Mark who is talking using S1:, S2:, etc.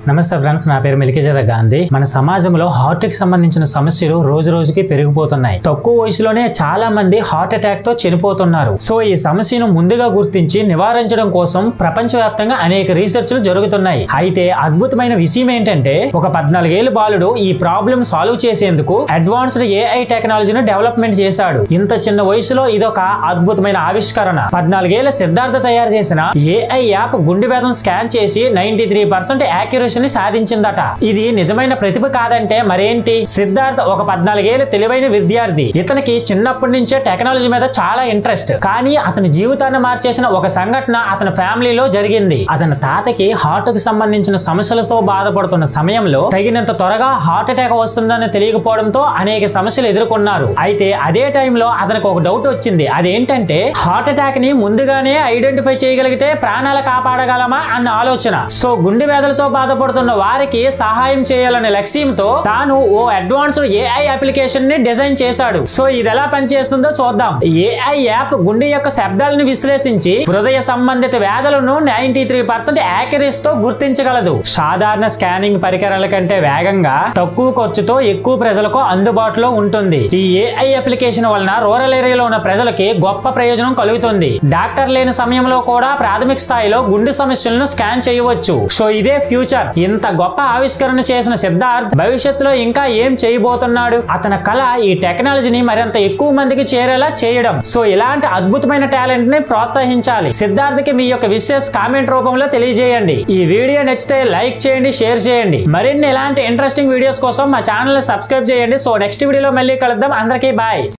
S1: నమస్తే ఫ్రెండ్స్, నా పేరు మిల్కీజాద గాంధీ. మన సమాజంలో హార్ట్ కి సంబంధించిన సమస్యలు రోజు రోజుకి పెరిగిపోతున్నాయి. తక్కువ వయసులోనే చాలా మంది హార్ట్ అటాక్ తో చనిపోతున్నారు. సో ఈ సమస్యను ముందుగా గుర్తించి నివారించడం కోసం ప్రపంచవ్యాప్తంగా అనేక రీసెర్చ్లు జరుగుతున్నాయి. అయితే అద్భుతమైన విషయం ఏంటంటే, ఒక 14 ఏళ్ల బాలుడు ఈ ప్రాబ్లం సాల్వ్ చేసేందుకు అడ్వాన్స్డ్ AI టెక్నాలజీని డెవలప్మెంట్ చేశాడు. ఇంత చిన్న వయసులో ఇదొక అద్భుతమైన ఆవిష్కరణ. 14 ఏళ్ల సిద్ధార్థ తయారు చేసిన AI యాప్ గుండె వేదన స్కాన్ చేసి 93% యాక్యురసీ సాధించిందట. ఇది నిజమైన ప్రతిభ కాదంటే మరేంటి? సిద్ధార్థ్ ఒక 14 ఏళ్ల తెలివైన విద్యార్థి. ఇతనికి చిన్నప్పటి నుంచే టెక్నాలజీ మీద చాలా ఇంట్రెస్ట్. కానీ అతని జీవితాన్ని మార్చేసిన ఒక సంఘటన అతని ఫ్యామిలీలో జరిగింది. అతని తాతకి హార్ట్ కు సంబంధించిన సమస్యలతో బాధపడుతున్న సమయంలో తగినంత త్వరగా హార్ట్ అటాక్ వస్తుందని తెలియకపోవడంతో అనేక సమస్యలు ఎదుర్కొన్నారు. అయితే అదే టైంలో అతనికి ఒక డౌట్ వచ్చింది. అదేంటంటే, హార్ట్ అటాక్ ని ముందుగానే ఐడెంటిఫై చేయగలిగితే ప్రాణాలు కాపాడగలమా అన్న ఆలోచన. సో గుండె వ్యాధులతో బాధపడుతున్న వారికి సహాయం చేయాలనే లక్ష్యంతో తాను ఓ అడ్వాన్స్డ్ AI అప్లికేషన్ ని డిజైన్ చేశాడు. సో ఇది ఎలా పనిచేస్తుందో చూద్దాం. AI యాప్ గుండె యొక్క శబ్దాలను విశ్లేషించి హృదయ సంబంధిత వ్యాధులను 93% యాక్యురసీతో గుర్తించగలదు. సాధారణ స్కానింగ్ పరికరాల కంటే వేగంగా, తక్కువ ఖర్చుతో ఎక్కువ ప్రజలకు అందుబాటులో ఉంటుంది. ఈ AI అప్లికేషన్ వలన రూరల్ ఏరియాలో ఉన్న ప్రజలకి గొప్ప ప్రయోజనం కలుగుతుంది. డాక్టర్ లేని సమయంలో కూడా ప్రాథమిక స్థాయిలో గుండె సమస్యలను స్కాన్ చేయవచ్చు. సో ఇదే ఫ్యూచర్. ఇంత గొప్ప ఆవిష్కరణ చేసిన సిద్ధార్థ్ భవిష్యత్తులో ఇంకా ఏం చేయబోతున్నాడు? అతని కళ ఈ టెక్నాలజీని మరింత ఎక్కువ మందికి చేరేలా చేయడం. సో ఇలాంటి అద్భుతమైన టాలెంట్ ని ప్రోత్సహించాలి. సిద్ధార్థ్ కి మీ యొక్క విషెస్ కామెంట్ రూపంలో తెలియజేయండి. ఈ వీడియో నచ్చితే లైక్ చేయండి, షేర్ చేయండి. మరిన్ని ఇలాంటి ఇంట్రెస్టింగ్ వీడియోస్ కోసం మా ఛానల్ ని సబ్స్క్రైబ్ చేయండి. సో నెక్స్ట్ వీడియోలో మళ్ళీ కలుద్దాం. అందరికీ బాయ్.